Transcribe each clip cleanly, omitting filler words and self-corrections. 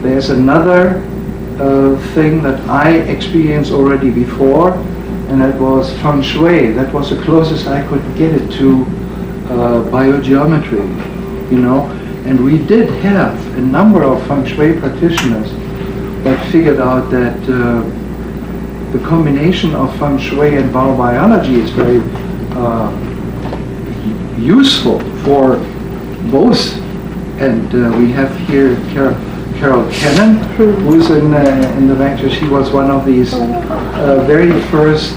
There's another thing that I experienced already before, and that was feng shui. That was the closest I could get it to biogeometry, you know. And we did have a number of feng shui practitioners that figured out that the combination of feng shui and biobiology is very useful for both. And we have here Carol Cannon, who's in the lecture. She was one of these very first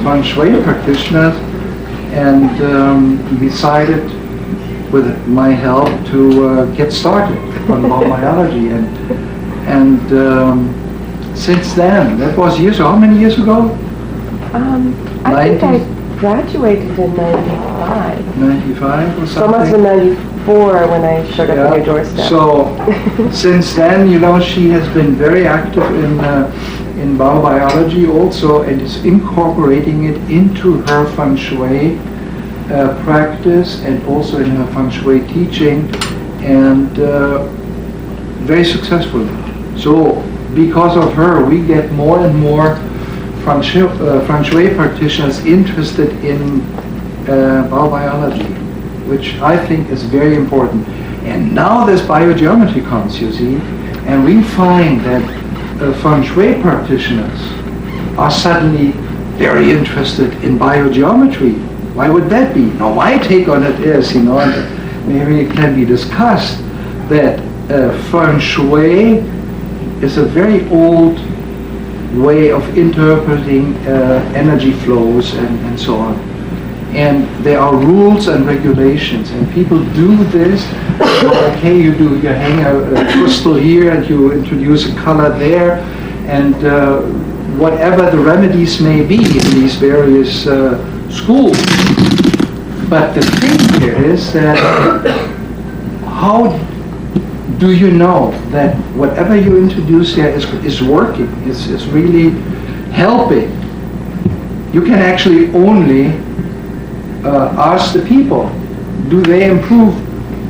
feng shui practitioners, and decided, with my help, to get started on biobiology. And since then, that was years ago. How many years ago? I think I graduated in 95. 95 or something? So it must have been 94 when I showed up on your doorstep. So since then, you know, she has been very active in biobiology also, and is incorporating it into her feng shui practice, and also in her feng shui teaching, and very successful. So because of her, we get more and more feng shui practitioners interested in biobiology, which I think is very important. And now this biogeometry comes, you see, and we find that feng shui practitioners are suddenly very interested in biogeometry. Why would that be? Now, my take on it is, you know, and maybe it can be discussed, that feng shui is a very old way of interpreting energy flows and so on. And there are rules and regulations, and people do this. Okay, you hang a crystal here, and you introduce a color there, and whatever the remedies may be in these various schools. But the thing here is that how do you know that whatever you introduce here is working, is really helping? You can actually only ask the people, do they improve?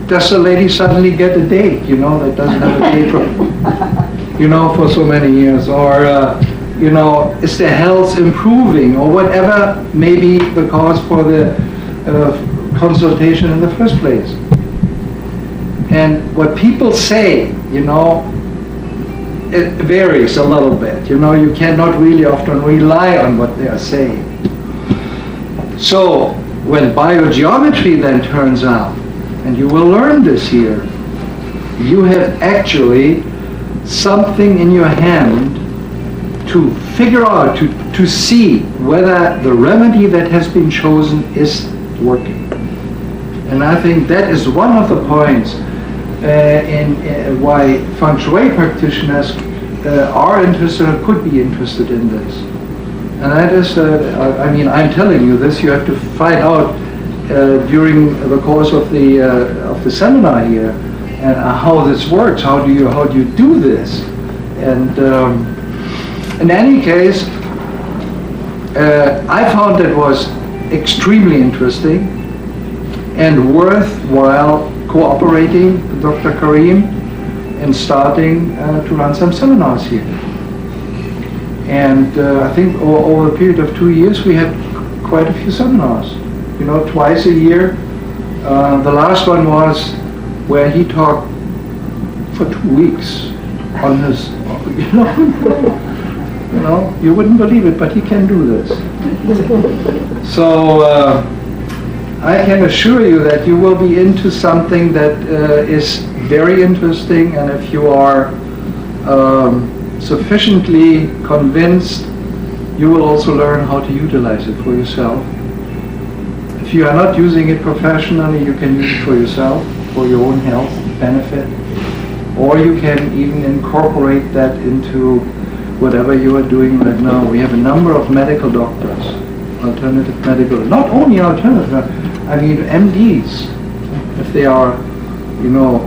Does the lady suddenly get a date, you know, that doesn't have a date for, you know, for so many years? Or, you know, is their health improving? Or whatever may be the cause for the consultation in the first place. And what people say, you know, it varies a little bit. You know, you cannot really often rely on what they are saying. So, when biogeometry then turns out, and you will learn this here, you have actually something in your hand to figure out, to see whether the remedy that has been chosen is working. And I think that is one of the points in why feng shui practitioners are interested or could be interested in this. And that is, I mean, I'm telling you this, you have to find out during the course of the seminar here, and how this works, how do you do this. And in any case, I found it was extremely interesting and worthwhile cooperating with Dr. Karim and starting to run some seminars here. And I think over a period of 2 years we had quite a few seminars, you know, twice a year. The last one was where he talked for 2 weeks on his, you know, you wouldn't believe it, but he can do this. So I can assure you that you will be into something that is very interesting, and if you are sufficiently convinced, you will also learn how to utilize it for yourself. If you are not using it professionally, you can use it for yourself, for your own health benefit, or you can even incorporate that into whatever you are doing right now. We have a number of medical doctors, alternative medical, not only alternative, I mean MDs, if they are, you know,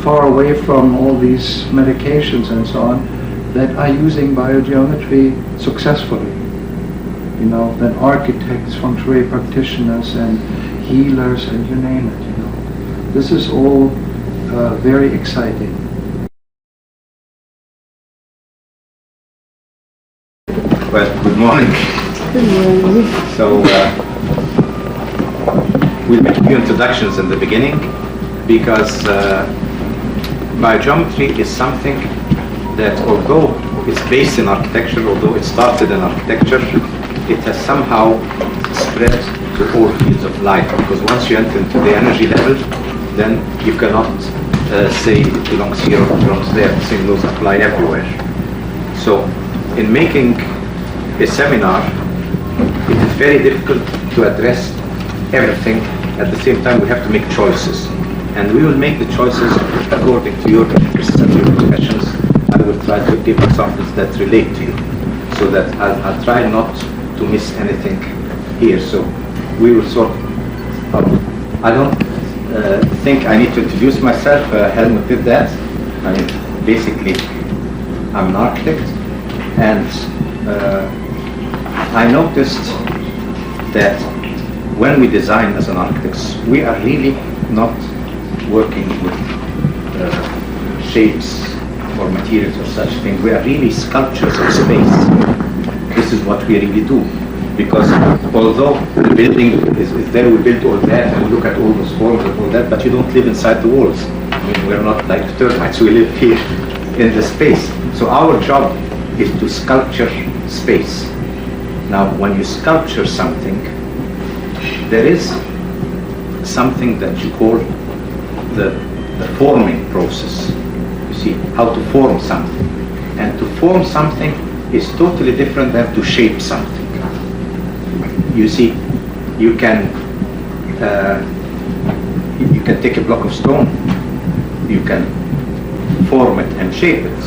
far away from all these medications and so on, that are using biogeometry successfully. You know, then architects, feng shui practitioners, and healers, and you name it. You know, this is all very exciting. Well, good morning. So, we'll make a few introductions in the beginning because biogeometry is something that, although it's based in architecture, although it started in architecture, it has somehow spread to all fields of life, because once you enter into the energy level, then you cannot say it belongs here or it belongs there. The same laws apply everywhere. So in making a seminar, it is very difficult to address everything. At the same time, we have to make choices. And we will make the choices according to your interests and your professions. I will try to give examples that relate to you, so that I'll try not to miss anything here. So we will sort of, I don't think I need to introduce myself. Helmut did that. I mean, basically, I'm an architect, and I noticed that when we design as an architect, we are really not working with shapes or materials or such things. We are really sculptures of space. This is what we really do. Because although the building is there, we build all that and we look at all those forms and all that, but you don't live inside the walls. I mean, we're not like termites, we live here in the space. So our job is to sculpture space. Now, when you sculpture something, there is something that you call the forming process. You see, how to form something. And to form something is totally different than to shape something. You see, you can take a block of stone, you can form it and shape it,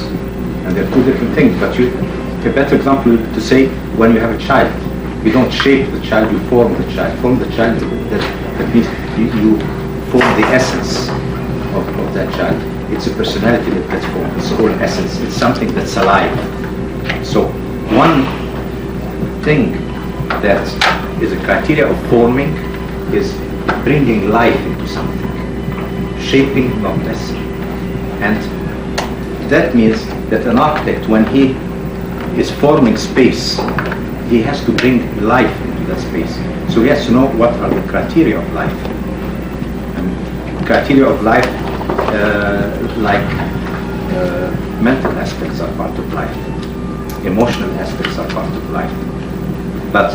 and they're two different things. But a better example would be to say, when you have a child, you don't shape the child, you form the child. Form the child, that means you form the essence of that child. It's a personality that gets formed. It's the whole essence. It's something that's alive. So one thing that is a criteria of forming is bringing life into something. Shaping, not less. And that means that an architect, when he is forming space, he has to bring life into that space. So he has to know what are the criteria of life. And criteria of life, mental aspects are part of life. Emotional aspects are part of life. But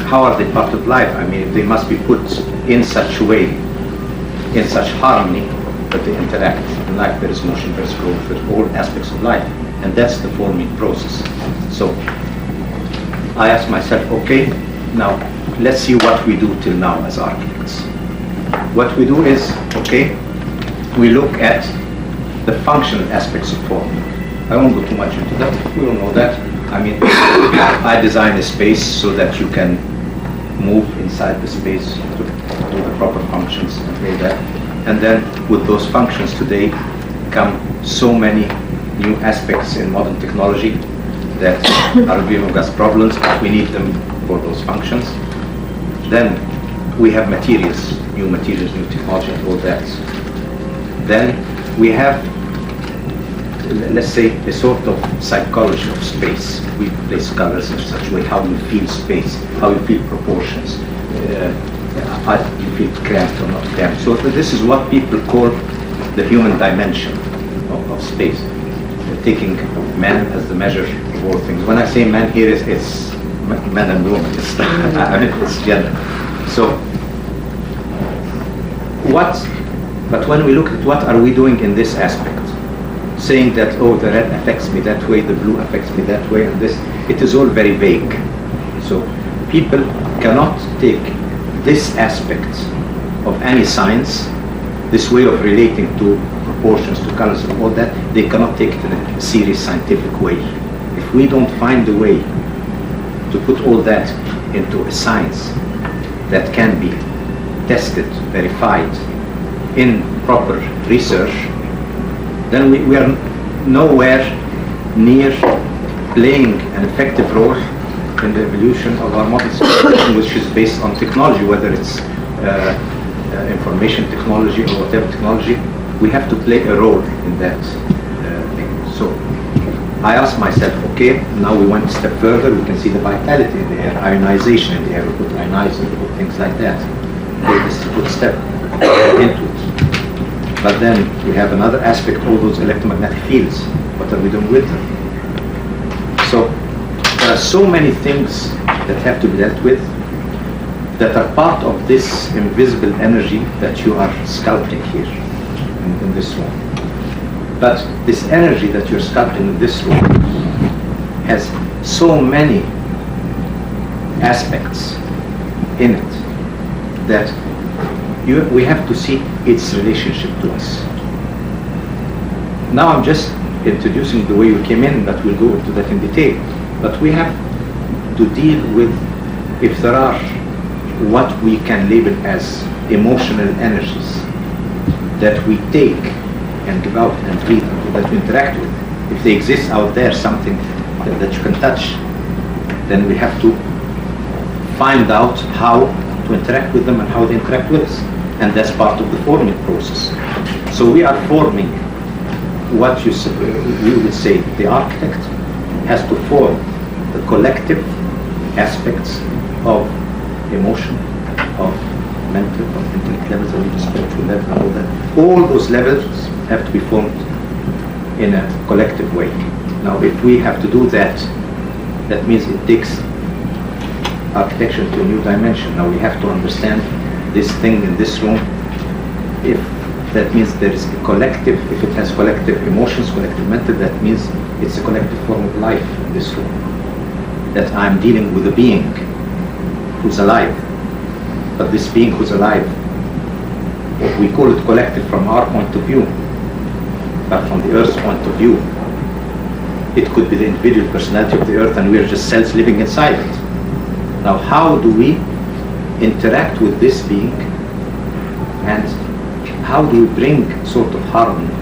how are they part of life? I mean, they must be put in such a way, in such harmony, that they interact. In life there is motion, there is growth, there's all aspects of life. And that's the forming process. So I asked myself, okay, now let's see what we do till now as architects. What we do is, okay, we look at the functional aspects of forming. I won't go too much into that, we all know that. I mean, I design a space so that you can move inside the space to do the proper functions and all that. And then with those functions today come so many new aspects in modern technology that are giving us problems, but we need them for those functions. Then we have materials, new technology and all that. Then we have, let's say, a sort of psychology of space. We place colors in such a way, how you feel space, how you feel proportions, how you feel cramped or not cramped. So this is what people call the human dimension of space, taking man as the measure of all things. When I say man here, it's men and women, it's gender. So but when we look at what are we doing in this aspect, saying that, oh, the red affects me that way, the blue affects me that way, and this, it is all very vague. So people cannot take this aspect of any science, this way of relating to proportions, to colors and all that, they cannot take it in a serious scientific way. If we don't find a way to put all that into a science that can be tested, verified in proper research, then we are nowhere near playing an effective role in the evolution of our modern civilization, which is based on technology, whether it's information technology or whatever technology. We have to play a role in that thing. So I asked myself, okay, now we went a step further, we can see the vitality in the air, ionization in the air, we put ionizers, we put things like that. Okay, this is a good step into it. But then we have another aspect, all those electromagnetic fields. What are we doing with them? So there are so many things that have to be dealt with that are part of this invisible energy that you are sculpting here in this room. But this energy that you're sculpting in this room has so many aspects in it that we have to see its relationship to us. Now I'm just introducing the way you came in, but we'll go into that in detail. But we have to deal with if there are what we can label as emotional energies that we take and give out and breathe, that we interact with. If they exist out there, something that you can touch, then we have to find out how to interact with them and how they interact with us. And that's part of the forming process. So we are forming what you would say the architect has to form the collective aspects of emotion, of mental, of intellect levels, of spiritual level, all that. All those levels have to be formed in a collective way. Now, if we have to do that, that means it takes architecture to a new dimension. Now we have to understand this thing in this room. If that means there is a collective, if it has collective emotions, collective mental, that means it's a collective form of life in this room. That I'm dealing with a being who's alive. But this being who's alive, we call it collective from our point of view. But from the Earth's point of view, it could be the individual personality of the Earth and we're just cells living inside it. Now how do we interact with this being and how do we bring sort of harmony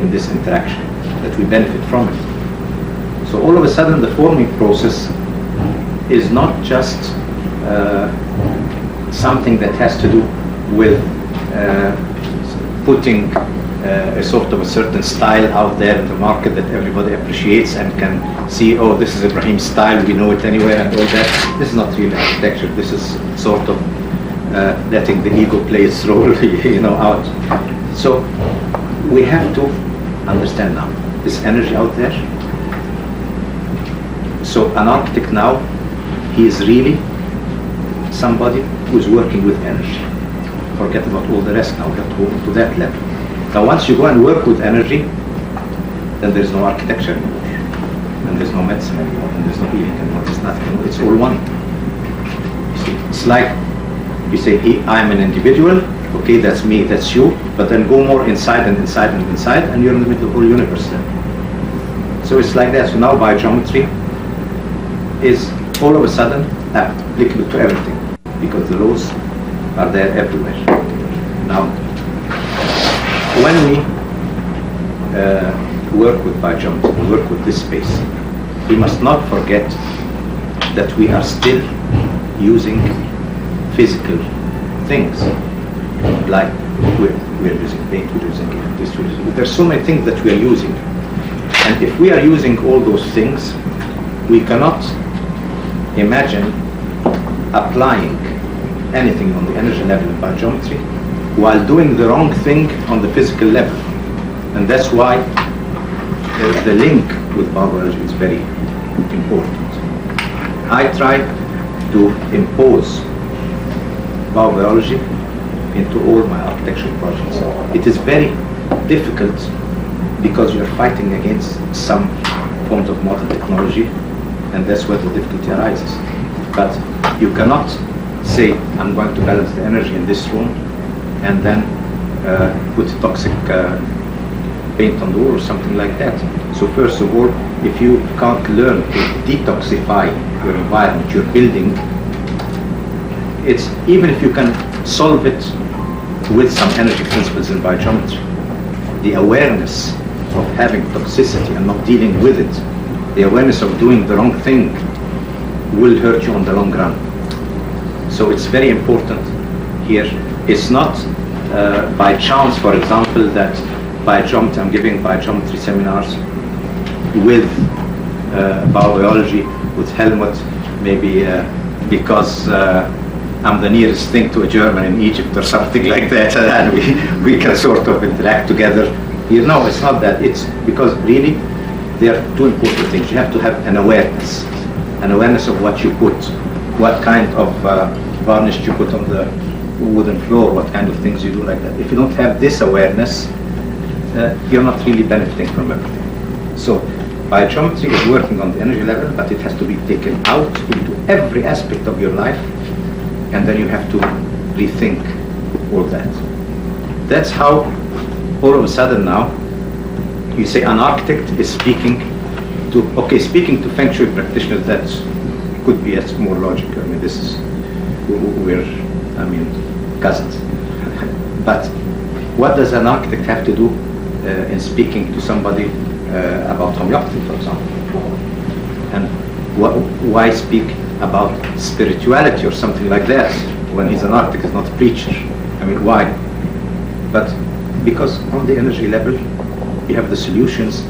in this interaction that we benefit from it? So all of a sudden the forming process is not just something that has to do with putting a sort of a certain style out there in the market that everybody appreciates and can see, oh, this is Ibrahim's style, we know it anywhere and all that. This is not really architecture. This is sort of letting the ego play its role, out. So we have to understand now this energy out there. So an architect now, he is really somebody who is working with energy. Forget about all the rest now, we have to go to that level. Now once you go and work with energy, then there's no architecture anymore, and there's no medicine anymore, and there's no healing anymore, there's nothing anymore. It's all one. You see, it's like you say, hey, I'm an individual, okay, that's me, that's you, but then go more inside and inside and inside, and you're in the middle of the whole universe then. So it's like that. So now biogeometry is all of a sudden applicable to everything, because the laws are there everywhere. Now, when we work with biogeometry, we work with this space, we must not forget that we are still using physical things, like we're using paint, we're using this, there's so many things that we are using. And if we are using all those things, we cannot imagine applying anything on the energy level in biogeometry while doing the wrong thing on the physical level. And that's why the link with biobiology is very important. I try to impose biobiology into all my architectural projects. It is very difficult because you're fighting against some forms of modern technology, and that's where the difficulty arises. But you cannot say, I'm going to balance the energy in this room and then put toxic paint on the wall or something like that. So first of all, if you can't learn to detoxify your environment, your building, it's even if you can solve it with some energy principles in biogeometry, the awareness of having toxicity and not dealing with it, the awareness of doing the wrong thing will hurt you on the long run. So it's very important here. It's not by chance, for example, that biogeometry, I'm giving biogeometry seminars with biobiology, with Helmut, maybe because I'm the nearest thing to a German in Egypt or something like that, and we can sort of interact together. You know, it's not that. It's because really there are two important things. You have to have an awareness of what you put, what kind of varnish you put on the wooden floor, what kind of things you do like that. If you don't have this awareness, you're not really benefiting from everything. So biogeometry is working on the energy level, but it has to be taken out into every aspect of your life, and then you have to rethink all that. That's how all of a sudden now you say an architect is speaking to Feng Shui practitioners. That could be as more logical. I mean, this is, we're cousins. But what does an architect have to do in speaking to somebody about homeopathy, for example? And why speak about spirituality or something like that when he's an architect, he's not a preacher? I mean, why? But because on the energy level, you have the solutions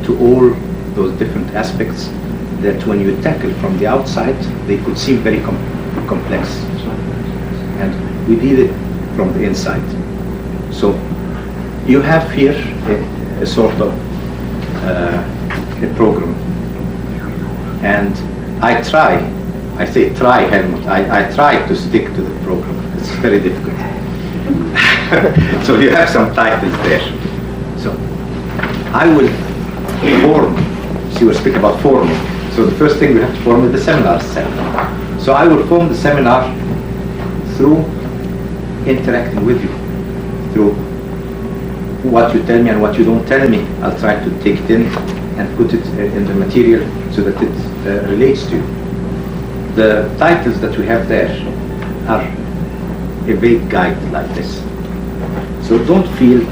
to all those different aspects that when you tackle from the outside, they could seem very complex. And we did it from the inside. So you have here a sort of a program. And I say try, Helmut, I try to stick to the program. It's very difficult. So you have some titles there. So I will form, so we're speaking about forming. So the first thing we have to form is the seminar set. So I will form the seminar through interacting with you, through what you tell me and what you don't tell me. I'll try to take it in and put it in the material so that it relates to you. The titles that we have there are a vague guide like this. So don't feel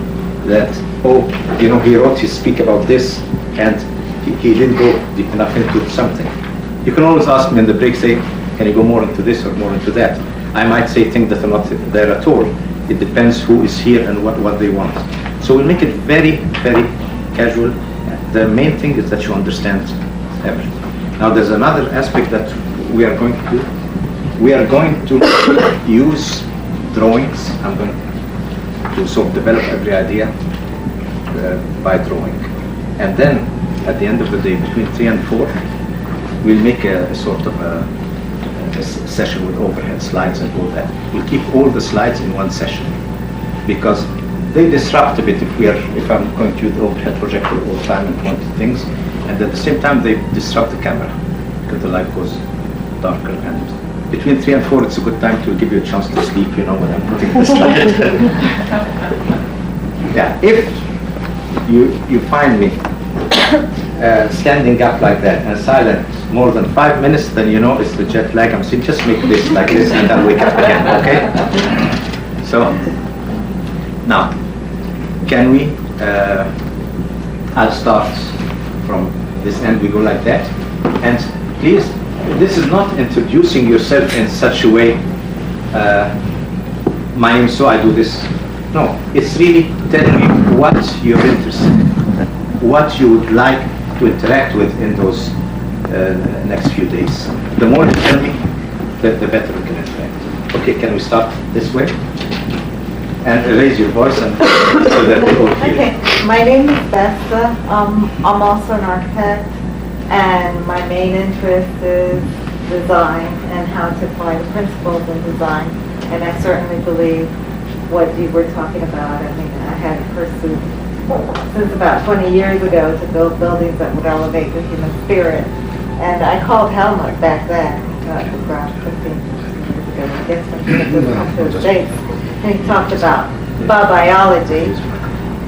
that, oh, you know, he wrote his speak about this and he didn't go deep enough into something. You can always ask me in the break, say, can you go more into this or more into that? I might say things that are not there at all. It depends who is here and what they want. So we'll make it very, very casual. The main thing is that you understand everything. Now there's another aspect that we are going to do. We are going to use drawings. I'm going to sort of develop every idea by drawing. And then at the end of the day, between 3 and 4, we'll make a sort of a session with overhead slides and all that. We'll keep all the slides in one session because they disrupt a bit if I'm going to use the overhead projector all the time and point to things, and at the same time they disrupt the camera because the light goes darker. And between 3 and 4, it's a good time to give you a chance to sleep, you know, when I'm putting the slide. Yeah, if you find me standing up like that and silent more than 5 minutes, then you know it's the jet lag. I'm saying just make this like this and I'll wake up again, okay? So, now, can we, I'll start from this end, we go like that. And please, this is not introducing yourself in such a way, my name is so, I do this. No, it's really telling me what you're interested in, what you would like to interact with in those next few days. The more you tell me, the better we can interact. Okay, can we start this way? And raise your voice and so that we all hear. Okay, my name is Bessa. I'm also an architect, and my main interest is design and how to apply the principles in design. And I certainly believe what you were talking about. I mean, I had pursued since about 20 years ago to build buildings that would elevate the human spirit. And I called Helmut back then, around 15 years ago, I guess when he had just come to the States. And he talked about biology,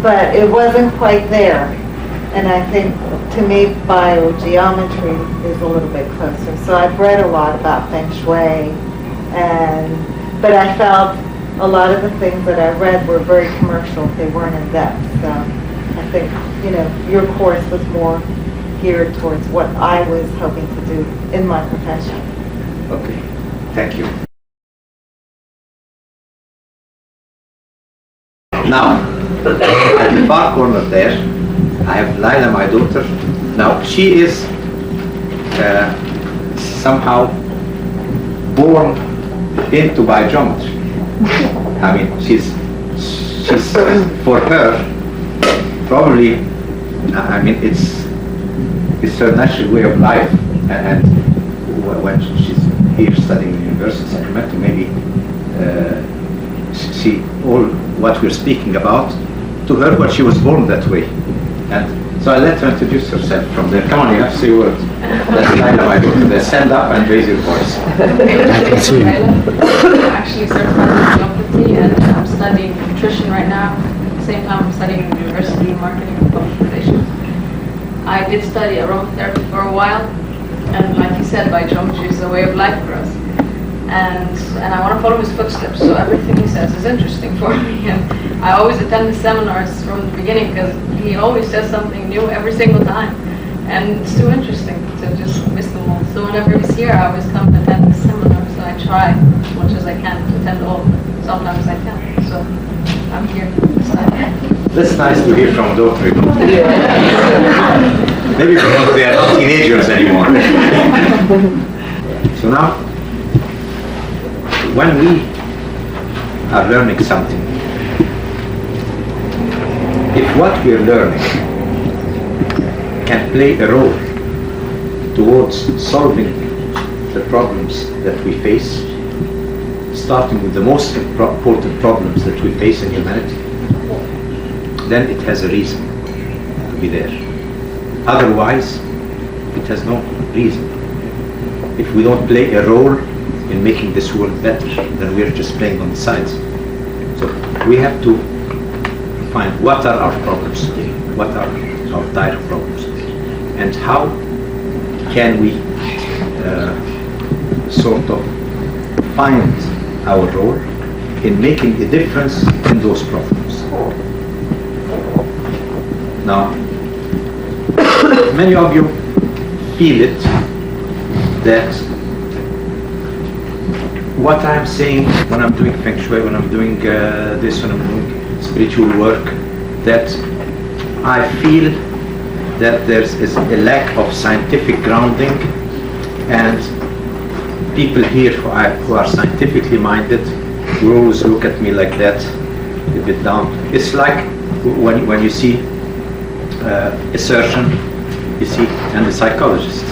but it wasn't quite there. And I think, to me, biogeometry is a little bit closer. So I've read a lot about Feng Shui, but I felt a lot of the things that I read were very commercial. They weren't in depth. So I think, you know, your course was more geared towards what I was hoping to do in my profession. Okay, thank you. Now, at the far corner there, I have Laila, my daughter, Now, she is somehow born into biogeometry. I mean, she's for her, probably, I mean, it's her natural way of life, and when she's here studying in the University of Sacramento, maybe she, all what we're speaking about, to her, but she was born that way. And so I let her introduce herself from there. Come on, you have to say a word. That's Laila, my daughter. Then stand up and raise your voice. I'm actually certified in geography, and I'm studying nutrition right now. At the same time, I'm studying university marketing and public relations. I did study aromatherapy for a while, and like you said, biogeometry is a way of life for us. And I want to follow his footsteps, so everything he says is interesting for me. And I always attend the seminars from the beginning because he always says something new every single time. And it's too interesting to just miss them all. So whenever he's here, I always come and attend the seminars. So I try as much as I can to attend all. Sometimes I can't. So I'm here this time. That's nice to hear from a daughter. Maybe because they are not teenagers anymore. So now, when we are learning something, if what we are learning can play a role towards solving the problems that we face, starting with the most important problems that we face in humanity, then it has a reason to be there. Otherwise, it has no reason. If we don't play a role in making this world better, then we're just playing on the sides. So we have to find what are our problems today, what are our dire problems, and how can we sort of find our role in making a difference in those problems. Now, many of you feel it that what I'm saying when I'm doing Feng Shui, when I'm doing this, when I'm doing spiritual work, that I feel that there is a lack of scientific grounding, and people here who are scientifically minded will always look at me like that, a bit down. It's like when you see a surgeon, you see, and a psychologist.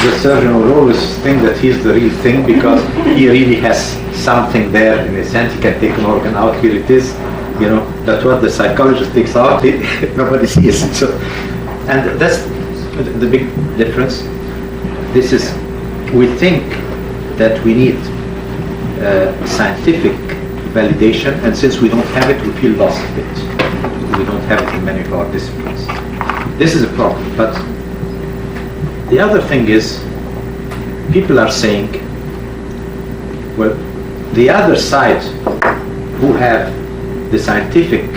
The surgeon will always think that he's the real thing because he really has something there in his hand. He can take an organ out, here it is, you know. But what the psychologist takes out, nobody sees it. So, and that's the big difference. This is, we think that we need scientific validation, and since we don't have it, we feel lost of it. We don't have it in many of our disciplines. This is a problem. But the other thing is, people are saying, well, the other side, who have the scientific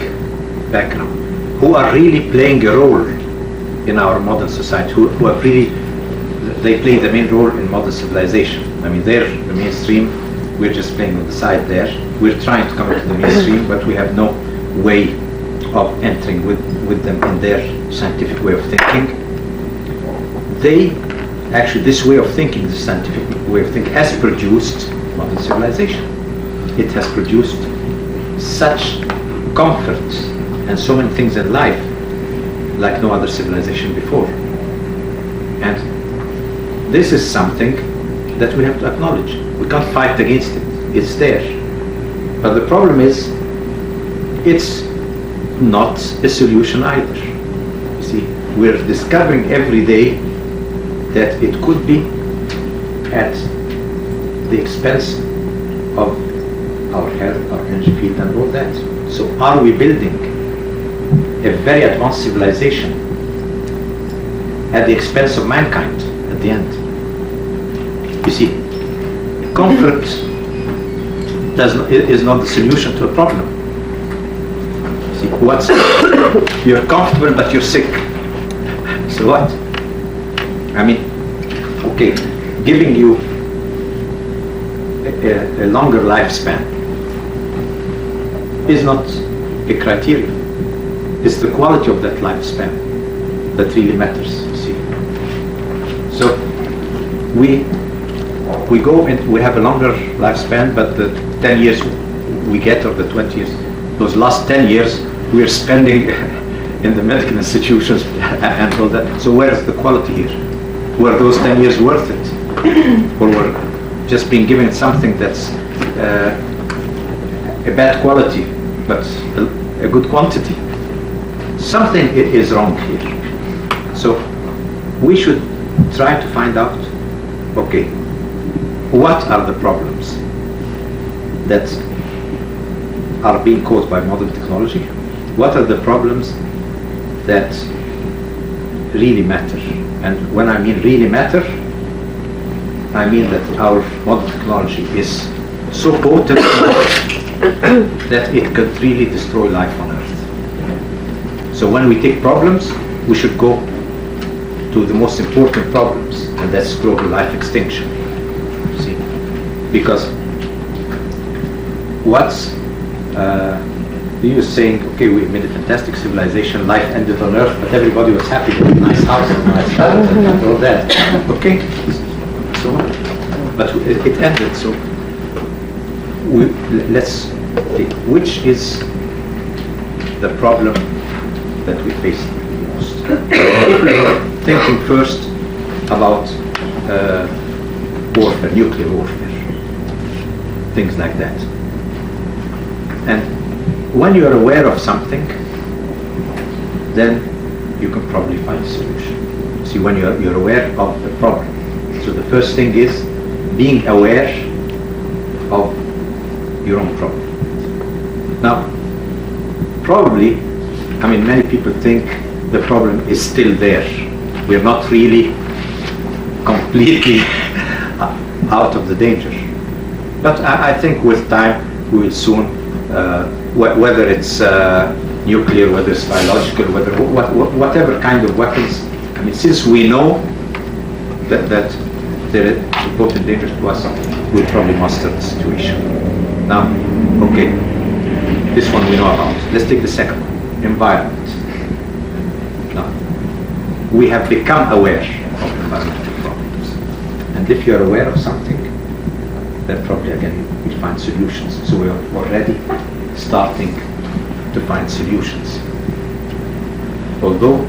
background, who are really playing a role in our modern society, who are really, they play the main role in modern civilization. I mean, they're the mainstream, we're just playing on the side there. We're trying to come into the mainstream, but we have no way of entering with them in their scientific way of thinking. They, actually, this way of thinking, this scientific way of thinking, has produced modern civilization. It has produced such comfort and so many things in life like no other civilization before. And this is something that we have to acknowledge. We can't fight against it. It's there. But the problem is, it's not a solution either. You see, we're discovering every day that it could be at the expense of our health, our energy field, and all that. So are we building a very advanced civilization at the expense of mankind at the end? You see, comfort is not the solution to a problem. See, what's you're comfortable but you're sick. So what? I mean, okay, giving you a longer lifespan is not a criterion. It's the quality of that lifespan. that really matters, you see. So we go and we have a longer lifespan, but the 10 years we get, or the 20 years, those last 10 years we are spending in the medical institutions and all that. So where is the quality here? Were those 10 years worth it? Or were just being given something that's a bad quality, but a good quantity? Something is wrong here. So we should try to find out, okay, what are the problems that are being caused by modern technology? What are the problems that really matter? And when I mean really matter, I mean that our modern technology is so potent that it could really destroy life on Earth. So when we take problems, we should go to the most important problems, and that's global life extinction. See, because what's you saying, okay, we made a fantastic civilization, life ended on Earth, but everybody was happy with a nice house and a nice child and all that. Okay, so but it ended. So let's think, which is the problem that we face the most? Thinking first about warfare, nuclear warfare, things like that. And when you are aware of something, then you can probably find a solution. See, when you're aware of the problem. So the first thing is being aware of your own problem. Now, probably, I mean, many people think the problem is still there. We're not really completely out of the danger. But I think with time we will soon, whether it's nuclear, whether it's biological, whatever kind of weapons, I mean, since we know that there is important danger to us, we'll probably master the situation. Now, okay, this one we know about. Let's take the second one, environment. Now, we have become aware of environmental problems. And if you're aware of something, then probably again we'll find solutions. So we are already starting to find solutions. Although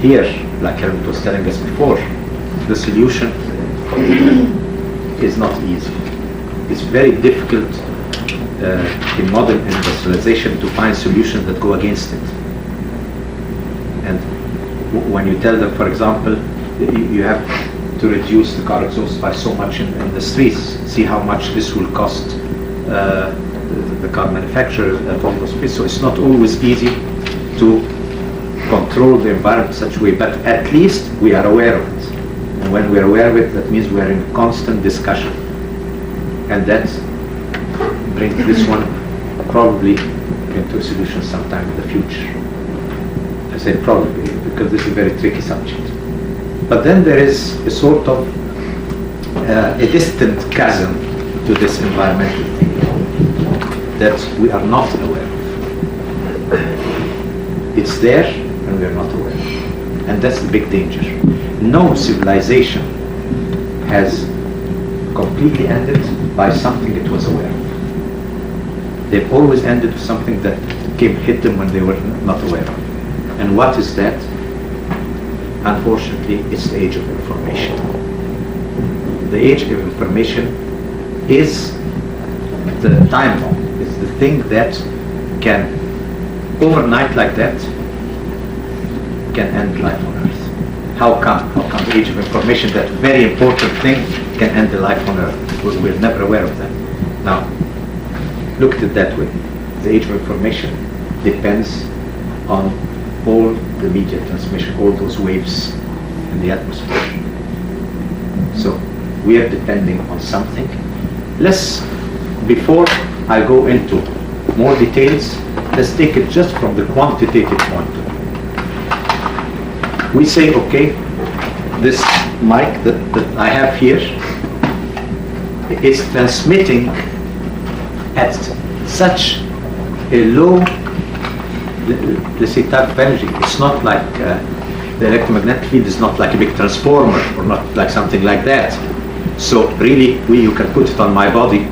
here, like Karim was telling us before, the solution is not easy. It's very difficult in modern industrialization to find solutions that go against it. And when you tell them, for example, you have to reduce the car exhaust by so much in the streets, see how much this will cost the car manufacturers from those streets. So it's not always easy to control the environment in such a way, but at least we are aware of it. And when we are aware of it, that means we are in constant discussion. And that brings this one probably into a solution sometime in the future. I say probably because this is a very tricky subject. But then there is a sort of a distant chasm to this environmental thing that we are not aware of. It's there and we are not aware. And that's the big danger. No civilization has completely ended by something it was aware of. They've always ended with something that hit them when they were not aware of. And what is that? Unfortunately, it's the age of information. The age of information is the time bomb. It's the thing that can, overnight like that, can end life on Earth. How come? How come the age of information, that very important thing, can end the life on Earth? We're never aware of that. Now, look at it that way. The age of information depends on all the media transmission, all those waves in the atmosphere. So we are depending on something. Before I go into more details, let's take it just from the quantitative point of view. We say, okay, this mic that I have here is transmitting at such a low, let's say, type of energy. It's not like The electromagnetic field is not like a big transformer or not like something like that. So really, you can put it on my body,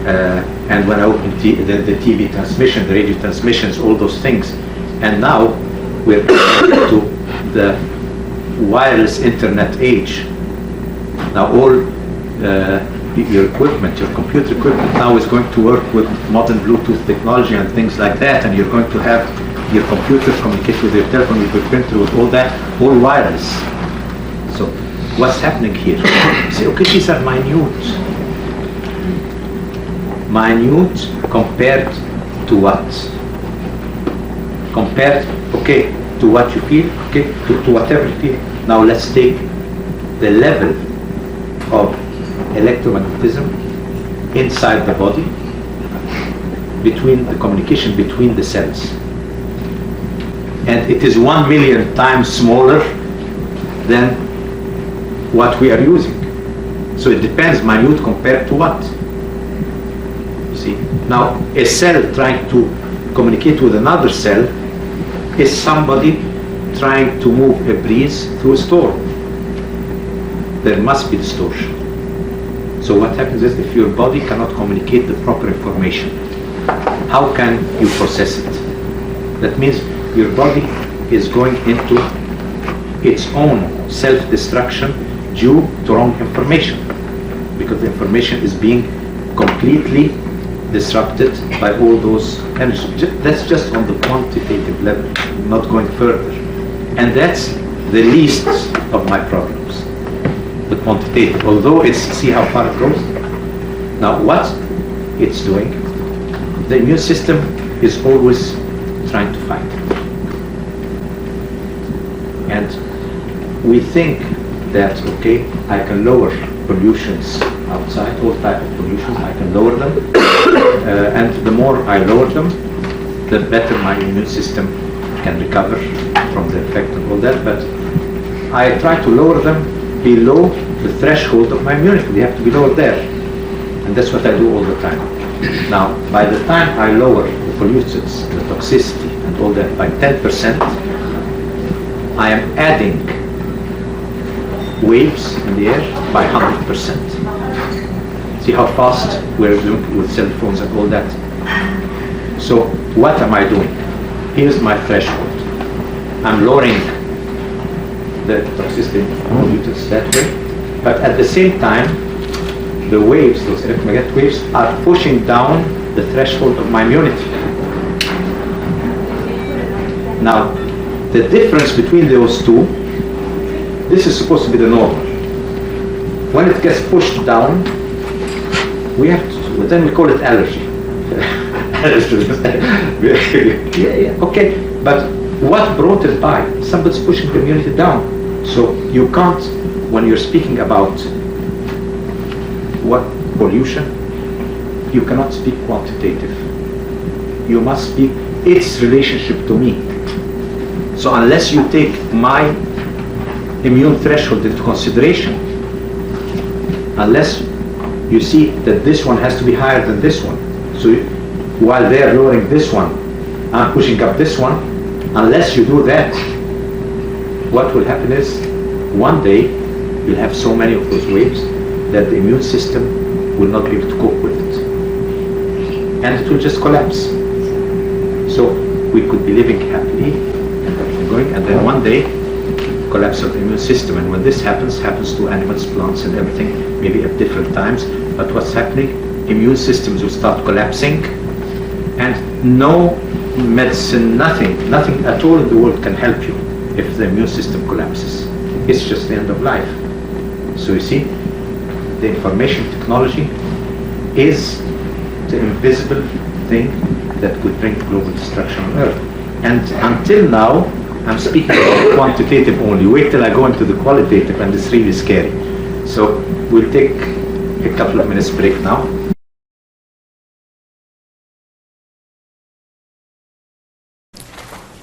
and when I open the TV transmission, the radio transmissions, all those things. And now we're to the wireless internet age. Now all your equipment, your computer equipment now is going to work with modern Bluetooth technology and things like that, and you're going to have your computer communicate with your telephone, with your printer, with all that, all wireless. So what's happening here? You say, okay, these are minute. Minute compared to what? Compared, okay, to what you feel, okay, to whatever you feel. Now let's take the level of electromagnetism inside the body, between the communication between the cells. And it is 1 million times smaller than what we are using. So it depends, minute compared to what? You see? Now, a cell trying to communicate with another cell is somebody trying to move a breeze through a storm. There must be distortion. So what happens is, if your body cannot communicate the proper information, how can you process it? That means your body is going into its own self-destruction due to wrong information, because the information is being completely disrupted by all those energies. That's just on the quantitative level, not going further. And that's the least of my problems, the quantitative, although it's, see how far it goes? Now what it's doing, the immune system is always trying to fight. And we think that, okay, I can lower pollutions outside, all type of pollutions, I can lower them. And the more I lower them, the better my immune system can recover from the effect of all that. But I try to lower them below the threshold of my immunity. They have to be lowered there. And that's what I do all the time. Now, by the time I lower the pollutants, the toxicity, and all that by 10%, I am adding waves in the air by 100%. See how fast we're doing with cell phones and all that. So what am I doing? Here's my threshold. I'm lowering the toxicity of pollutants that way, but at the same time, the waves, those electromagnetic waves, are pushing down the threshold of my immunity. Now, the difference between those two, this is supposed to be the normal. When it gets pushed down, we have to, then we call it allergy. Okay, but what brought it by? Somebody's pushing the immunity down. So you can't, when you're speaking about what pollution, you cannot speak quantitative. You must speak its relationship to me. So unless you take my immune threshold into consideration, unless you see that this one has to be higher than this one, so while they're lowering this one, I'm pushing up this one, unless you do that, what will happen is, one day you'll have so many of those waves that the immune system will not be able to cope with it. And it will just collapse. So we could be living happily and going, and then one day, collapse of the immune system. And when this happens to animals, plants, and everything, maybe at different times. But what's happening? Immune systems will start collapsing, and no medicine, nothing at all in the world can help you if the immune system collapses. It's just the end of life. So you see, the information technology is the invisible thing that could bring global destruction on Earth. And until now, I'm speaking about quantitative only. Wait till I go into the qualitative, and it's really scary. So we'll take a couple of minutes break now.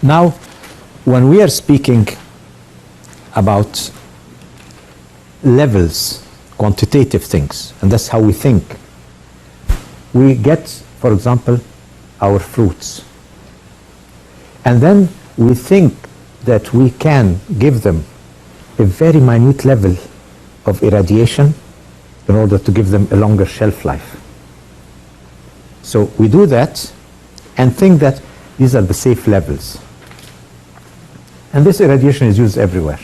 Now, when we are speaking about levels, quantitative things, and that's how we think, we get, for example, our fruits. And then we think that we can give them a very minute level of irradiation in order to give them a longer shelf life. So we do that and think that these are the safe levels. And this irradiation is used everywhere.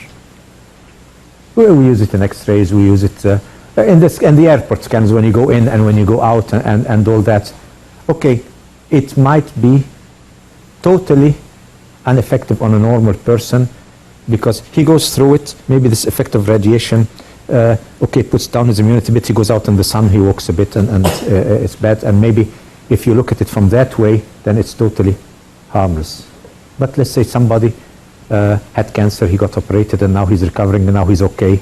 We use it in X-rays, we use it in the airport scans when you go in and when you go out and all that. Okay, it might be totally ineffective on a normal person because he goes through it, maybe this effect of radiation, okay, puts down his immunity a bit, he goes out in the sun, he walks a bit and it's bad, and maybe if you look at it from that way, then it's totally harmless. But let's say somebody had cancer, he got operated and now he's recovering and now he's okay.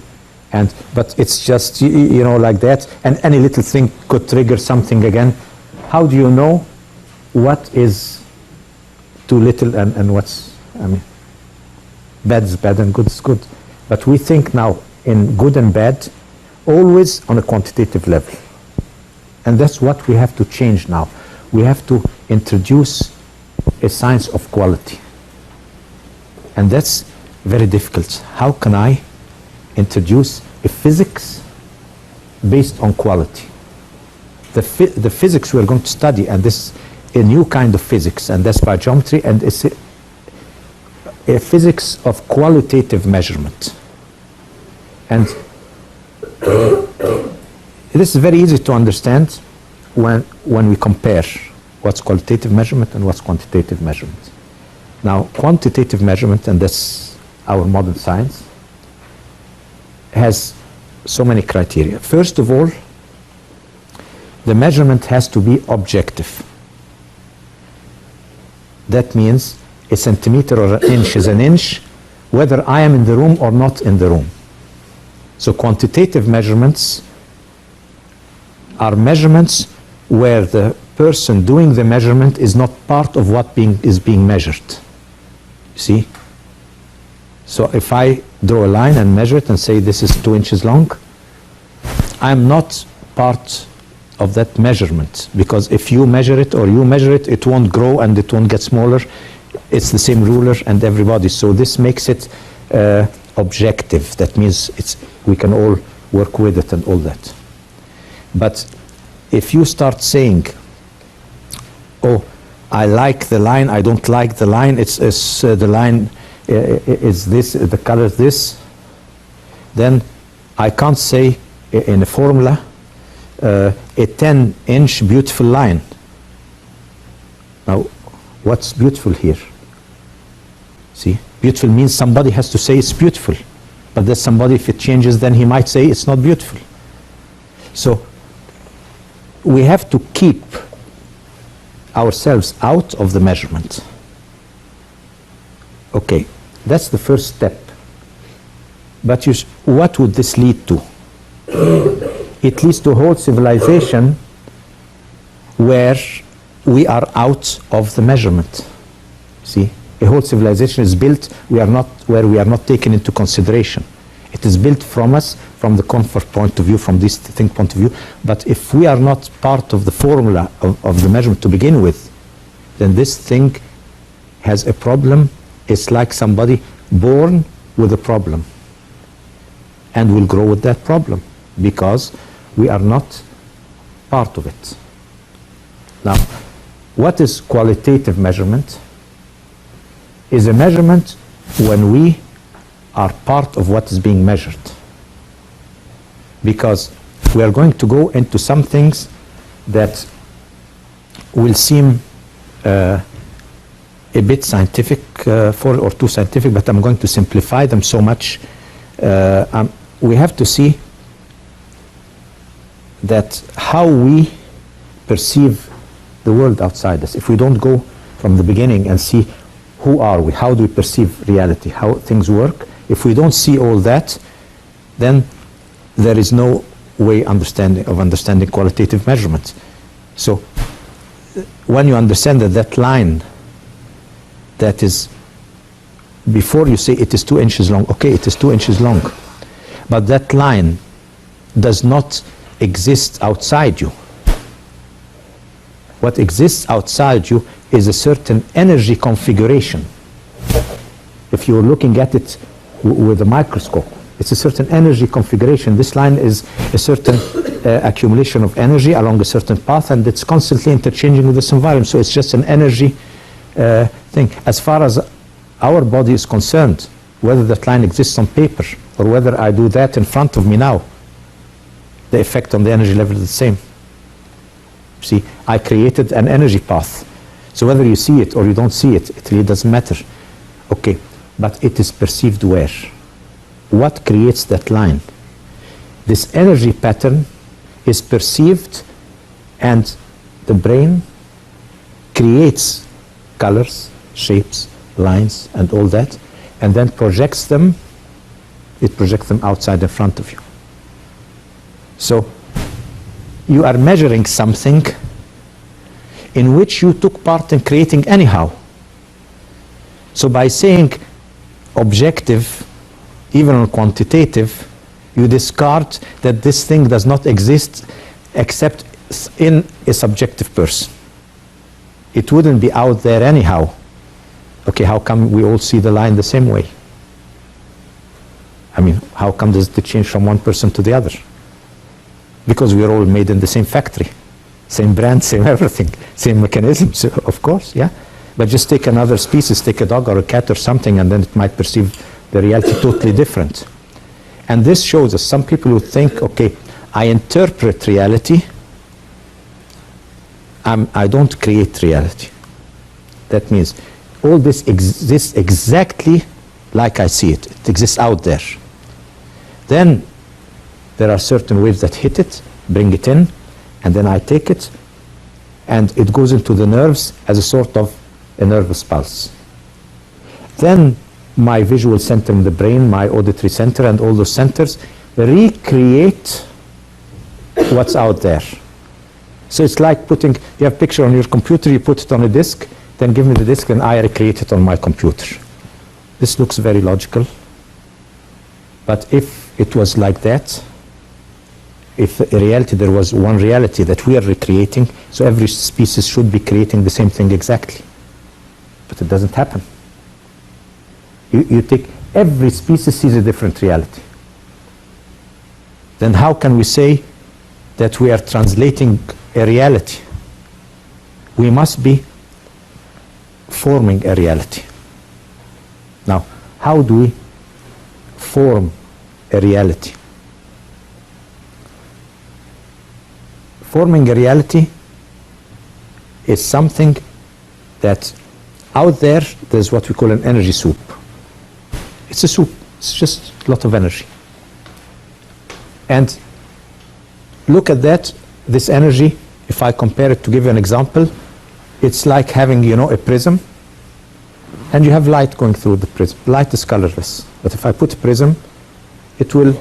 But it's just, you know, like that, and any little thing could trigger something again. How do you know what is too little and what's, I mean, bad is bad and good is good. But we think now in good and bad, always on a quantitative level. And that's what we have to change now. We have to introduce a science of quality. And that's very difficult. How can I introduce a physics based on quality? The physics we're going to study, and this is a new kind of physics, and that's biogeometry, and it's a physics of qualitative measurement. And this is very easy to understand when we compare what's qualitative measurement and what's quantitative measurement. Now, quantitative measurement, and that's our modern science, has so many criteria. First of all, the measurement has to be objective. That means a centimeter or an inch is an inch, whether I am in the room or not in the room. So quantitative measurements are measurements where the person doing the measurement is not part of what is being measured. You see? So if I draw a line and measure it and say this is 2 inches long, I'm not part of that measurement, because if you measure it or you measure it, it won't grow and it won't get smaller. It's the same ruler and everybody. So this makes it objective. That means we can all work with it and all that. But if you start saying, oh, I like the line, I don't like the line, it's the line is this, the color is this, then I can't say in a formula a 10-inch beautiful line. Now, what's beautiful here? See, beautiful means somebody has to say it's beautiful, but there's somebody, if it changes, then he might say it's not beautiful. So we have to keep ourselves out of the measurement. Okay, that's the first step. But what would this lead to? It leads to a whole civilization where we are out of the measurement. See, a whole civilization is built where we are not taken into consideration. It is built from us, from the comfort point of view, from this thing point of view. But if we are not part of the formula of the measurement to begin with, then this thing has a problem. It's like somebody born with a problem and will grow with that problem because we are not part of it. Now, what is qualitative measurement? Is a measurement when we are part of what is being measured. Because we are going to go into some things that will seem a bit scientific or too scientific, but I'm going to simplify them so much. We have to see that how we perceive the world outside us. If we don't go from the beginning and see who are we, how do we perceive reality, how things work, if we don't see all that, then there is no way of understanding qualitative measurements. So when you understand that line that is, before you say it is 2 inches long, okay, it is 2 inches long, but that line does not exist outside you. What exists outside you is a certain energy configuration. if you're looking at it with a microscope. It's a certain energy configuration. This line is a certain accumulation of energy along a certain path, and it's constantly interchanging with this environment. So it's just an energy thing. As far as our body is concerned, whether that line exists on paper or whether I do that in front of me now, the effect on the energy level is the same. See, I created an energy path. So whether you see it or you don't see it, it really doesn't matter. Okay, but it is perceived where? What creates that line? This energy pattern is perceived, and the brain creates colors, shapes, lines, and all that, and then projects them. It projects them outside in front of you. So you are measuring something in which you took part in creating anyhow. So by saying objective, even on quantitative, you discard that this thing does not exist except in a subjective person. It wouldn't be out there anyhow. Okay, how come we all see the line the same way? I mean, how come does it change from one person to the other? Because we are all made in the same factory. Same brand, same everything, same mechanisms, of course, yeah. But just take another species, take a dog or a cat or something, and then it might perceive the reality totally different. And this shows us some people who think, okay, I interpret reality, I don't create reality. That means all this exists exactly like I see it. It exists out there. Then there are certain waves that hit it, bring it in, and then I take it, and it goes into the nerves as a sort of a nervous pulse. Then my visual center in the brain, my auditory center, and all those centers recreate what's out there. So it's like putting, you have a picture on your computer, you put it on a disk, then give me the disk and I recreate it on my computer. This looks very logical. But if it was like that, if in reality there was one reality that we are recreating, so every species should be creating the same thing exactly. But it doesn't happen. You take, every species sees a different reality. Then how can we say that we are translating a reality? We must be forming a reality. Now, how do we form a reality? Forming a reality is something that out there's what we call an energy soup. It's a soup. It's just a lot of energy. And look at that, this energy, if I compare it, to give you an example, it's like having, a prism, and you have light going through the prism. Light is colorless. But if I put a prism, it will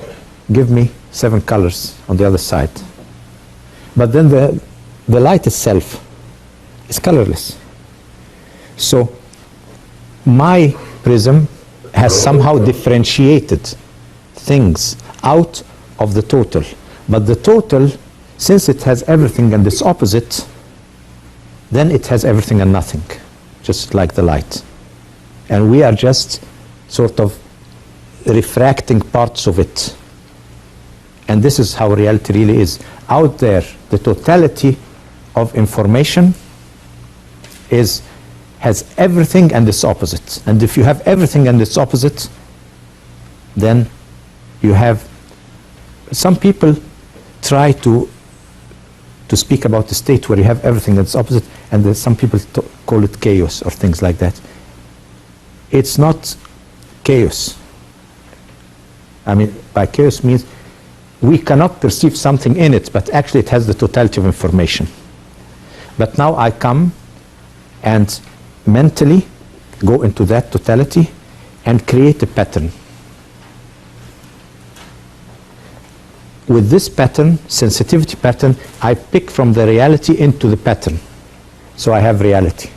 give me 7 colors on the other side. But then the light itself is colorless. So my prism has somehow differentiated things out of the total. But the total, since it has everything and its opposite, then it has everything and nothing, just like the light. And we are just sort of refracting parts of it. And this is how reality really is. Out there, the totality of information has everything and its opposite. And if you have everything and its opposite, then you have, some people try to speak about the state where you have everything that's opposite, and some people call it chaos or things like that. It's not chaos. I mean, by chaos means we cannot perceive something in it, but actually it has the totality of information. But now I come and mentally go into that totality and create a pattern. With this pattern, sensitivity pattern, I pick from the reality into the pattern. So I have reality.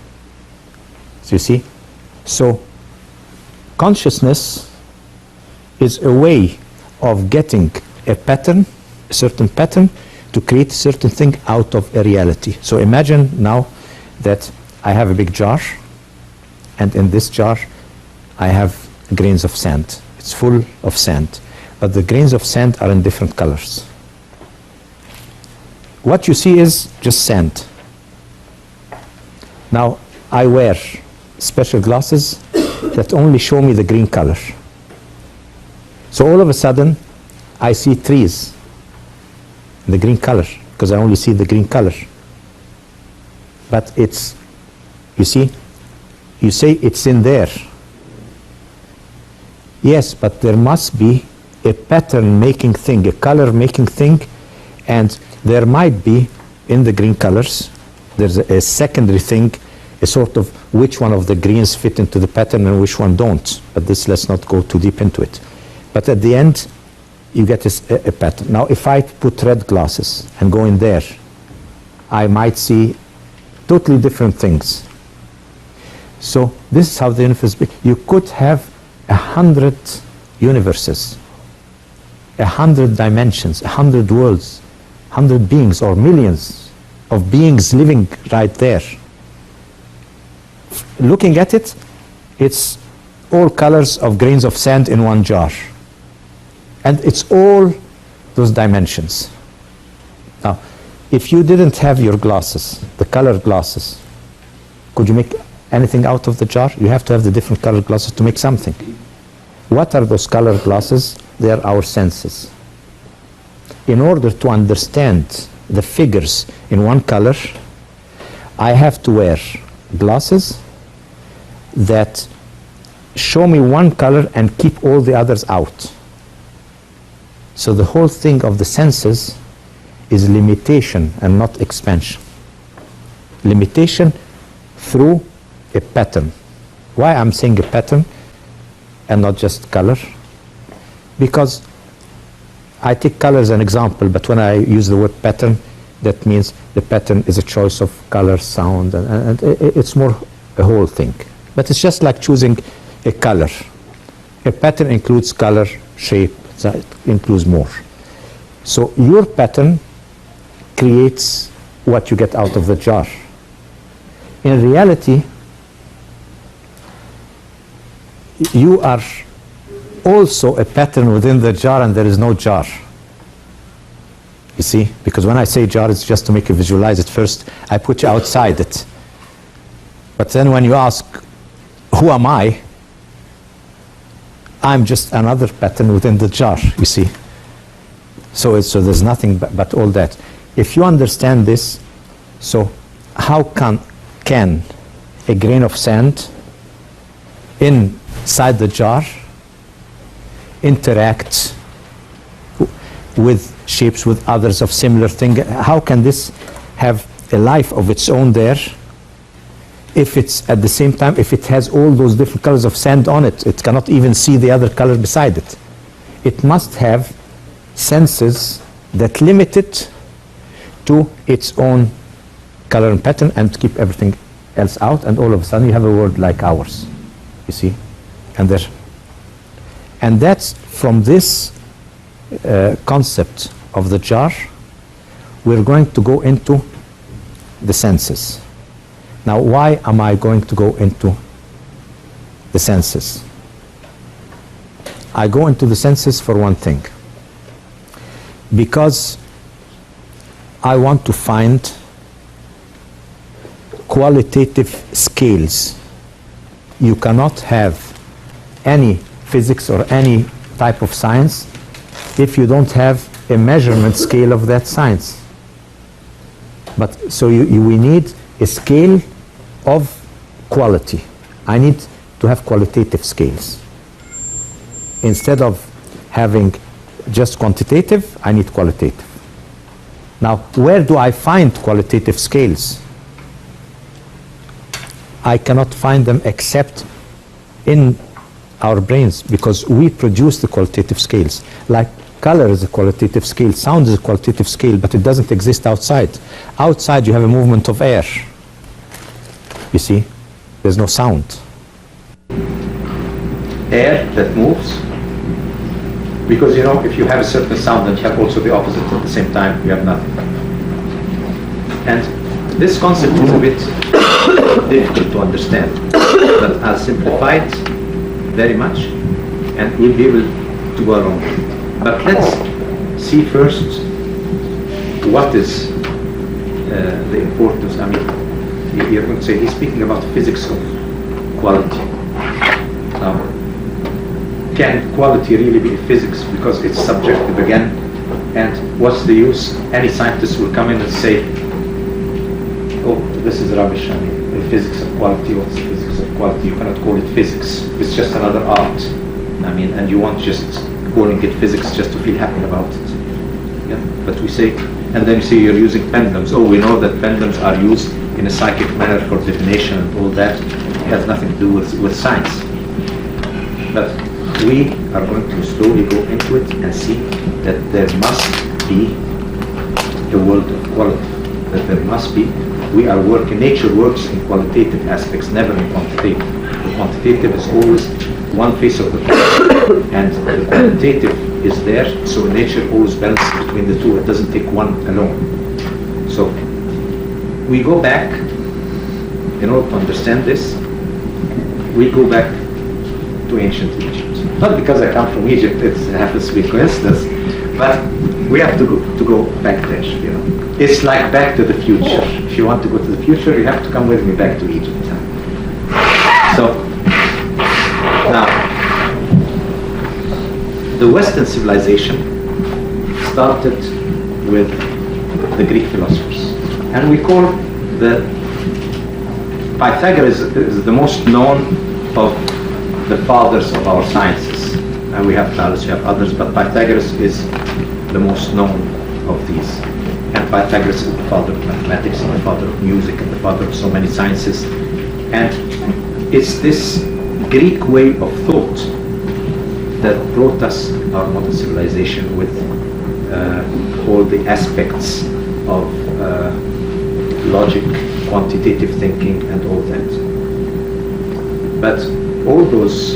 So you see? So consciousness is a way of getting a pattern, a certain pattern, to create a certain thing out of a reality. So imagine now that I have a big jar, and in this jar I have grains of sand. It's full of sand. But the grains of sand are in different colors. What you see is just sand. Now, I wear special glasses that only show me the green color. So all of a sudden, I see trees in the green color, because I only see the green color. But it's, you see, you say it's in there. Yes, but there must be a pattern making thing, a color making thing, and there might be in the green colors, there's a secondary thing, a sort of which one of the greens fit into the pattern and which one don't. But this, let's not go too deep into it. But at the end, you get a pattern. Now, if I put red glasses and go in there, I might see totally different things. So this is how the universe is. You could have 100 universes, 100 dimensions, 100 worlds, 100 beings, or millions of beings living right there. Looking at it, it's all colors of grains of sand in one jar. And it's all those dimensions. Now, if you didn't have your glasses, the colored glasses, could you make anything out of the jar? You have to have the different colored glasses to make something. What are those colored glasses? They are our senses. In order to understand the figures in one color, I have to wear glasses that show me one color and keep all the others out. So the whole thing of the senses is limitation and not expansion. Limitation through a pattern. Why I'm saying a pattern and not just color? Because I take color as an example, but when I use the word pattern, that means the pattern is a choice of color, sound, and it's more a whole thing. But it's just like choosing a color. A pattern includes color, shape, it includes more. So your pattern creates what you get out of the jar. In reality, you are also a pattern within the jar, and there is no jar. You see? Because when I say jar, it's just to make you visualize it first. I put you outside it. But then when you ask, who am I? I'm just another pattern within the jar, you see. So there's nothing but all that. If you understand this, so how can a grain of sand inside the jar interact with shapes with others of similar thing? How can this have a life of its own there if it's at the same time, if it has all those different colors of sand on it? It cannot even see the other color beside it. It must have senses that limit it to its own color and pattern and keep everything else out, and all of a sudden you have a world like ours, you see. And that's from this concept of the jar, we're going to go into the senses. Now, why am I going to go into the senses? I go into the senses for one thing. Because I want to find qualitative scales. You cannot have any physics or any type of science if you don't have a measurement scale of that science. But so we need a scale of quality. I need to have qualitative scales. Instead of having just quantitative, I need qualitative. Now, where do I find qualitative scales? I cannot find them except in our brains, because we produce the qualitative scales. Like color is a qualitative scale, sound is a qualitative scale, but it doesn't exist outside. Outside you have a movement of air. You see, there's no sound. Air that moves, because you know, if you have a certain sound and you have also the opposite at the same time, you have nothing. And this concept is a bit difficult to understand, but I'll simplify it very much. and we'll be able to go along. But let's see first what is the importance. I mean, you're going to say he's speaking about physics of quality. Now, can quality really be physics? Because it's subjective again. And what's the use? Any scientist will come in and say, oh, this is rubbish. I mean, the physics of quality, what's the physics of quality? You cannot call it physics. It's just another art. I mean, and you want just calling it physics just to feel happy about it. Yeah? But we say, and then you say you're using pendulums. Oh, we know that pendulums are used in a psychic manner for divination and all that. It has nothing to do with science. But we are going to slowly go into it and see that there must be a world of quality. That there must be, we are working, nature works in qualitative aspects, never in quantitative. The quantitative is always one face of the coin, and the qualitative is there, so nature always balances between the two. It doesn't take one alone. So we go back, in order to understand this, we go back to ancient Egypt. Not because I come from Egypt, it happens to be coincidence, but we have to go back there, you know. It's like Back to the Future. If you want to go to the future, you have to come with me back to Egypt. So, now, the Western civilization started with the Greek philosophers. And we call the Pythagoras is the most known of the fathers of our sciences. And we have Thales, we have others, but Pythagoras is the most known of these. And Pythagoras is the father of mathematics, and the father of music, and the father of so many sciences. And it's this Greek way of thought that brought us our modern civilization with all the aspects of logic, quantitative thinking, and all that. But all those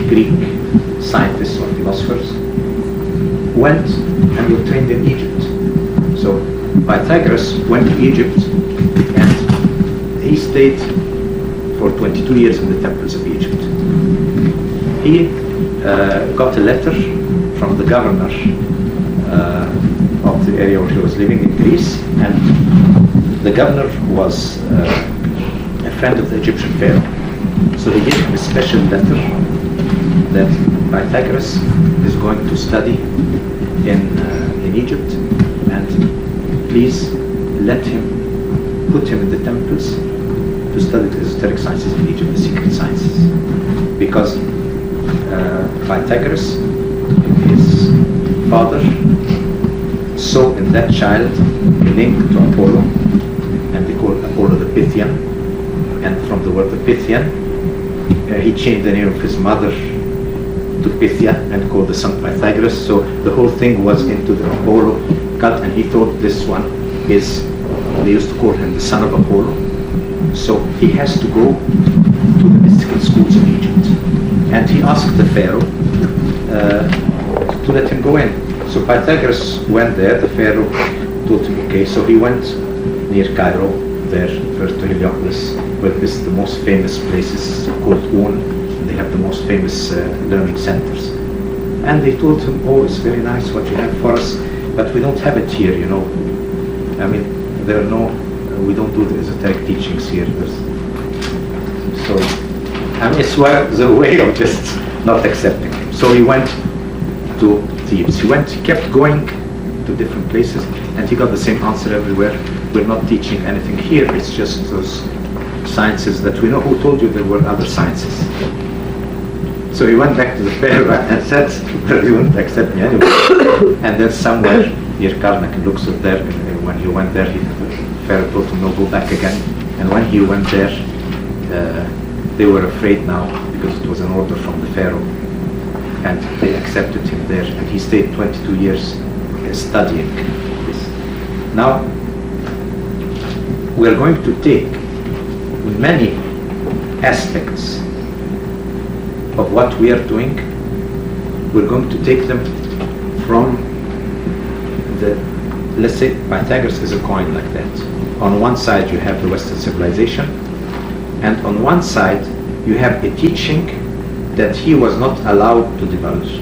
Greek scientists or philosophers went and were trained in Egypt. So Pythagoras went to Egypt and he stayed for 22 years in the temples of Egypt. He got a letter from the governor of the area where he was living in Greece, and the governor was a friend of the Egyptian pharaoh. So he gave him a special letter that Pythagoras is going to study in Egypt, and please let him, put him in the temples to study the esoteric sciences in Egypt, the secret sciences. Because Pythagoras, his father, saw in that child a link to Apollo, and they call Apollo the Pythian, and from the word the Pythian, he changed the name of his mother to Pythia and called the son Pythagoras. So the whole thing was into the Apollo cult, and he thought this one is, they used to call him the son of Apollo. So he has to go to the mystical schools of Egypt. And he asked the pharaoh to let him go in. So Pythagoras went there, the pharaoh told him okay. So he went near Cairo, there, first to Heliopolis, where this is the most famous places called Un. They have the most famous learning centers. And they told him, oh, it's very nice what you have for us, but we don't have it here, you know. I mean, there are no, we don't do the esoteric teachings here. So, I mean, it's the way of just not accepting him. So he went to Thebes. He kept going to different places, and he got the same answer everywhere. We're not teaching anything here, it's just those sciences that we know. Who told you there were other sciences? So he went back to the pharaoh and said, well, you won't accept me anyway. And then somewhere near Karnak, in Luxor there, when he went there, the pharaoh told him, no, go back again. And when he went there, they were afraid now, because it was an order from the pharaoh. And they accepted him there, and he stayed 22 years studying this. Now, we are going to take many aspects of what we are doing. We're going to take them from the, let's say Pythagoras is a coin like that. On one side you have the Western civilization, and on one side you have a teaching that he was not allowed to divulge.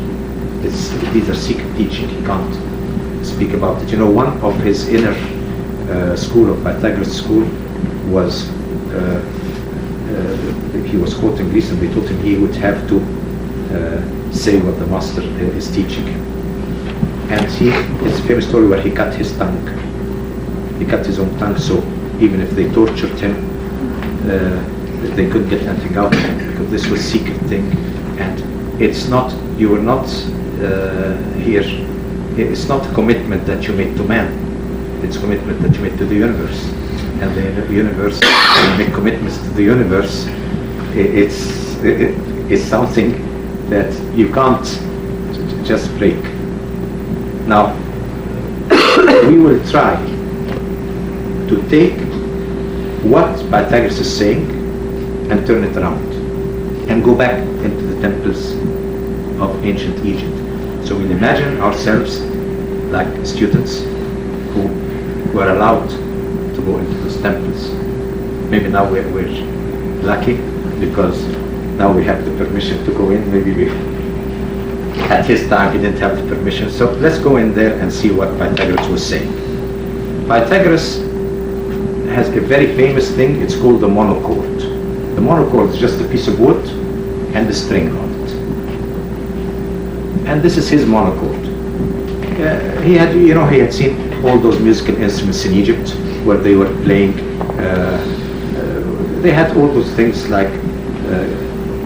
These are secret teaching. He can't speak about it. You know, one of his inner school of Pythagoras school was he was quoting recently. Told him he would have to say what the master is teaching him. And it's a famous story where he cut his tongue. He cut his own tongue, so even if they tortured him, they couldn't get anything out of him, because this was secret thing. And it's not, you were not here, it's not a commitment that you made to man, it's a commitment that you made to the universe. And the universe, when you make commitments to the universe, it's something that you can't just break. Now, we will try to take what Pythagoras is saying and turn it around and go back into the temples of ancient Egypt. So we'll imagine ourselves like students who were allowed to go into those temples. Maybe now we're lucky because now we have the permission to go in. Maybe at his time he didn't have the permission. So let's go in there and see what Pythagoras was saying. Pythagoras has a very famous thing, it's called the monochord. The monochord is just a piece of wood and a string on it. And this is his monochord. He had seen all those musical instruments in Egypt where they were playing. They had all those things like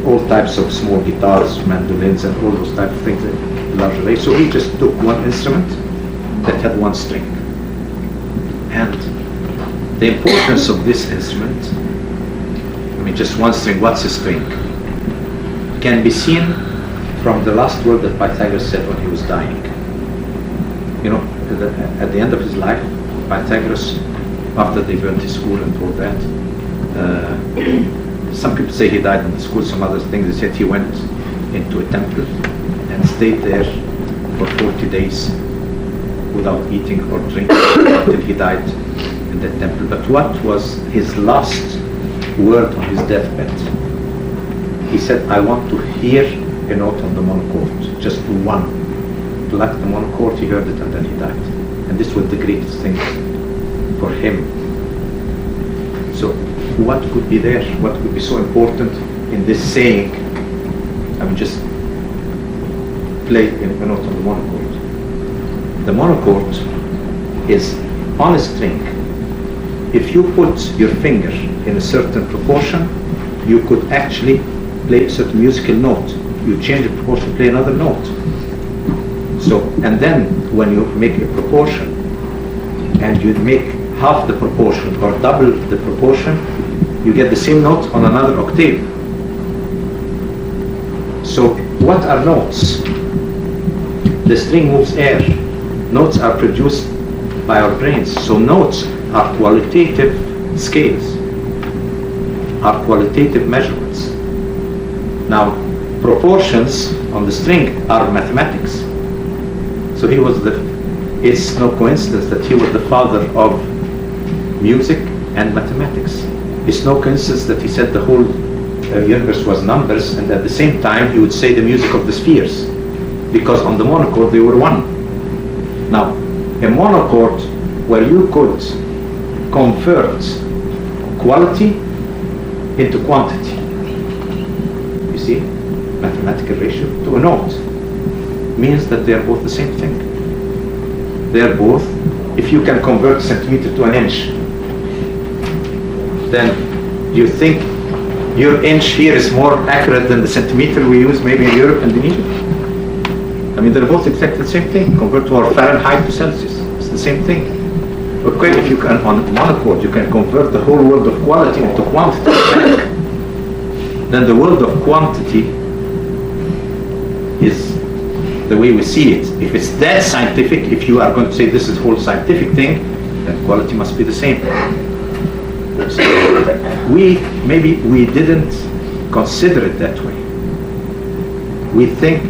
all types of small guitars, mandolins, and all those types of things in large array. So he just took one instrument that had one string. And the importance of this instrument, I mean, just one string, what's a string, can be seen from the last word that Pythagoras said when he was dying. You know, at the end of his life, Pythagoras, after they burnt his school and all that, some people say he died in the school, some other things, they said he went into a temple and stayed there for 40 days without eating or drinking until he died in that temple. But what was his last word on his deathbed? He said, I want to hear a note on the monochord, just one. Like the monochord, he heard it and then he died. And this was the greatest thing for him. So what could be there? What could be so important in this saying? I mean, just play a note on the monochord. The monochord is on a string. If you put your finger in a certain proportion, you could actually play a certain musical note. You change the proportion, play another note. So, and then when you make a proportion and you make half the proportion or double the proportion, you get the same note on another octave. So what are notes? The string moves air. Notes are produced by our brains. So notes are qualitative scales, are qualitative measurements. Now, proportions on the string are mathematics. So it's no coincidence that he was the father of music and mathematics. It's no coincidence that he said the whole universe was numbers, and at the same time he would say the music of the spheres, because on the monochord they were one. Now, a monochord where you could convert quality into quantity. You see, mathematical ratio to a note means that they are both the same thing. They are both, if you can convert a centimeter to an inch, then you think your inch here is more accurate than the centimeter we use maybe in Europe and in Egypt? I mean, they're both exactly the same thing. Convert to our Fahrenheit to Celsius, it's the same thing. Okay, if you can, on monochord, you can convert the whole world of quality into quantity, then the world of quantity is the way we see it. If it's that scientific, if you are going to say this is the whole scientific thing, then quality must be the same. So maybe we didn't consider it that way. We think,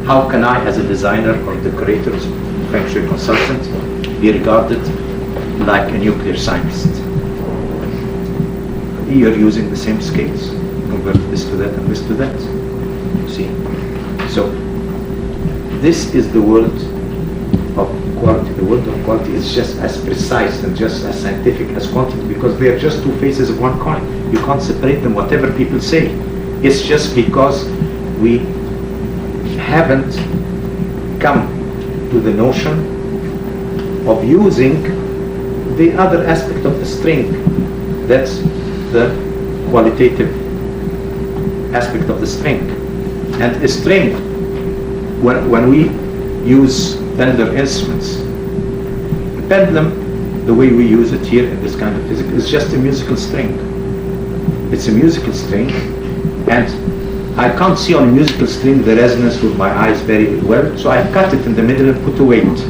how can I, as a designer or decorator, feng shui consultant, be regarded like a nuclear scientist? You're using the same scales. Convert this to that and this to that. See? So this is the world of quality. The world of quality is just as precise and just as scientific as quantity, because they are just two faces of one coin. You can't separate them, whatever people say. It's just because we haven't come to the notion of using the other aspect of the string. That's the qualitative aspect of the string. And a string, when we use pendulum instruments, the pendulum, the way we use it here in this kind of physics, is just a musical string. It's a musical string, and I can't see on a musical string the resonance with my eyes very well, so I cut it in the middle and put a weight.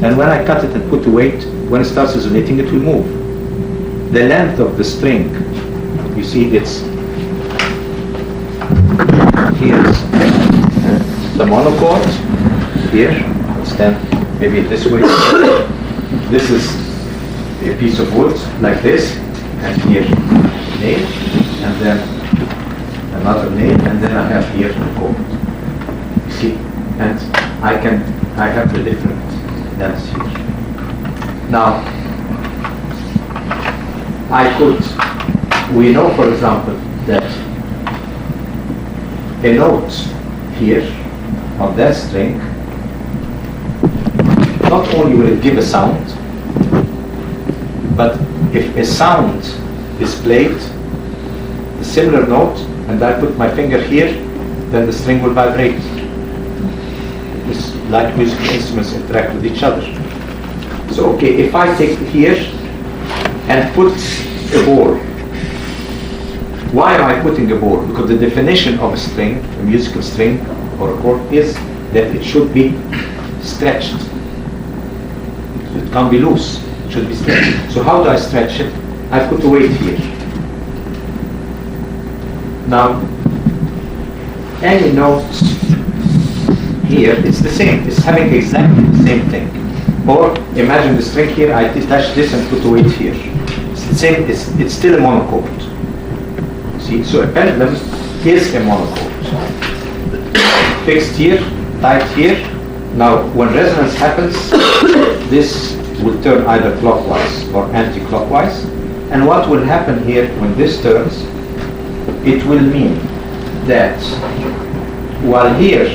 And when I cut it and put a weight, when it starts resonating, it will move. The length of the string, you see, it's here's the monochord, here, stand maybe this way. This is a piece of wood like this, and here nail, and then another nail, and then I have here the chord. You see, and I have the different lengths here. Now, we know, for example, that a note here on that string, not only will it give a sound, but if a sound is played, the similar note, and I put my finger here, then the string will vibrate. It's like musical instruments interact with each other. So, okay, if I take here and put a ball, why am I putting a ball? Because the definition of a string, a musical string or a chord, is that it should be stretched. It can't be loose, it should be stretched. So how do I stretch it? I put a weight here. Now, any note here, it's the same. It's having exactly the same thing. Or imagine the string here, I detach this and put a weight here. It's the same, it's still a monochord. See, so a pendulum is a monochord. Fixed here, tight here. Now, when resonance happens, this will turn either clockwise or anti-clockwise. And what will happen here when this turns, it will mean that while here,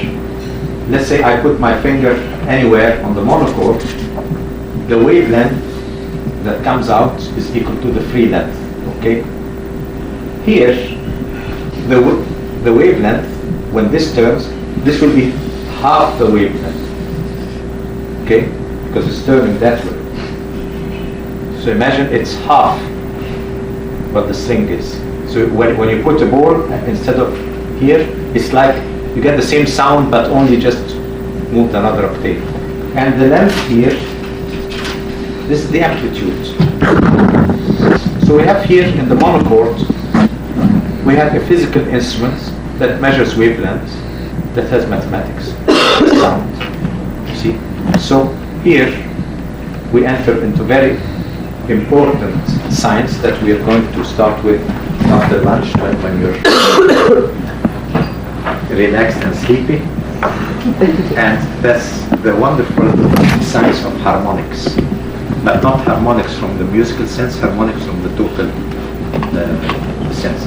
let's say I put my finger anywhere on the monochord, the wavelength that comes out is equal to the free length, okay? Here, the wavelength, when this turns, this will be half the wavelength, okay? Because it's turning that way. So imagine it's half what the string is. So when you put a ball, instead of here, it's like you get the same sound, but only just moved another octave. And the length here, this is the amplitude. So we have here in the monochord, we have a physical instrument that measures wavelengths, that has mathematics, sound. You see? So here we enter into very important science that we are going to start with after lunch when you're relaxed and sleepy. And that's the wonderful science of harmonics. But not harmonics from the musical sense, harmonics from the total sense.